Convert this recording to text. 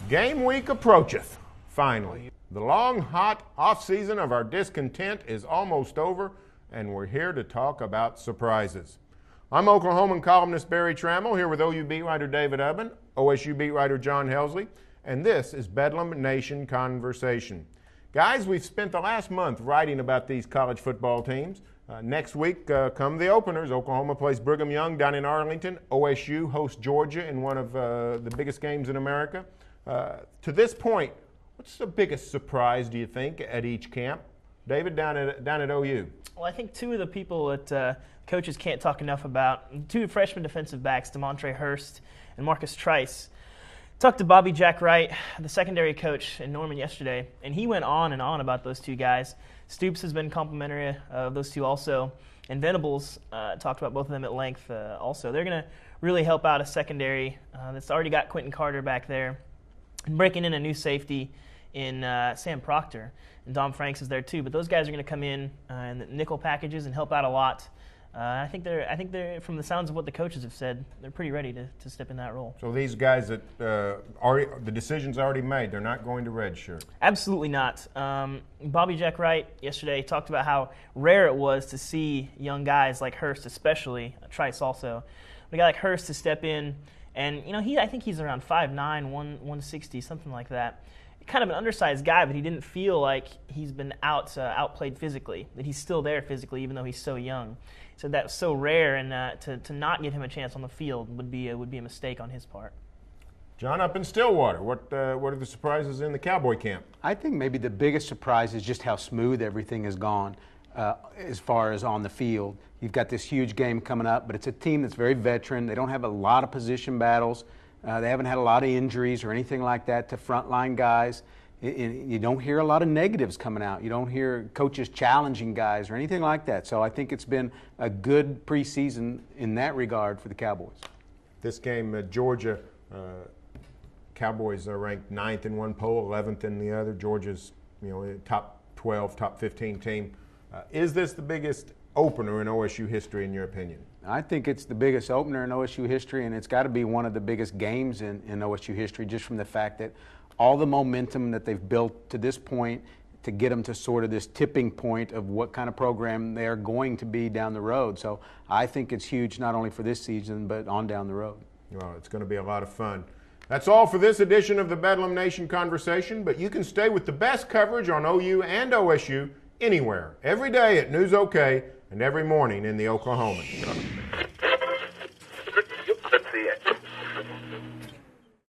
Game week approacheth, finally. The long, hot off-season of our discontent is almost over, and we're here to talk about surprises. I'm Oklahoman columnist Barry Trammell, here with OU beat writer David Ubben, OSU beat writer John Helsley, and this is Bedlam Nation Conversation. Guys, we've spent the last month writing about these college football teams. Next week come the openers. Oklahoma plays Brigham Young down in Arlington. OSU hosts Georgia in one of the biggest games in America. To this point, what's the biggest surprise, do you think, at each camp? David, down at OU. Well, I think two of the people that coaches can't talk enough about, two freshman defensive backs, Demontre Hurst and Marcus Trice. Talked to Bobby Jack Wright, the secondary coach in Norman yesterday, and he went on and on about those two guys. Stoops has been complimentary of those two also, and Venables talked about both of them at length also. They're going to really help out a secondary that's already got Quentin Carter back there, and breaking in a new safety in Sam Proctor, and Dom Franks is there too. But those guys are going to come in the nickel packages and help out a lot. I think they're from the sounds of what the coaches have said, they're pretty ready to step in that role. So these guys that the decision's already made, they're not going to redshirt. Absolutely not. Bobby Jack Wright yesterday talked about how rare it was to see young guys like Hurst, especially Trice also, but a guy like Hurst to step in, and I think he's around 5'9", 160, something like that. Kind of an undersized guy, but he didn't feel like he's been outplayed physically, that he's still there physically even though he's so young. So that's so rare, and to not give him a chance on the field would be a mistake on his part. John, up in Stillwater, what are the surprises in the Cowboy camp? I think maybe the biggest surprise is just how smooth everything has gone as far as on the field. You've got this huge game coming up, but it's a team that's very veteran. They don't have a lot of position battles. They haven't had a lot of injuries or anything like that to frontline guys. You don't hear a lot of negatives coming out. You don't hear coaches challenging guys or anything like that. So I think it's been a good preseason in that regard for the Cowboys. This game, Georgia, Cowboys are ranked 9th in one poll, 11th in the other. Georgia's top 12, top 15 team. Is this the biggest opener in OSU history, in your opinion? I think it's the biggest opener in OSU history, and it's got to be one of the biggest games in OSU history, just from the fact that all the momentum that they've built to this point to get them to sort of this tipping point of what kind of program they're going to be down the road. So I think it's huge not only for this season, but on down the road. Well, it's going to be a lot of fun. That's all for this edition of the Bedlam Nation Conversation, but you can stay with the best coverage on OU and OSU anywhere, every day at News OK, and every morning in the Oklahoman.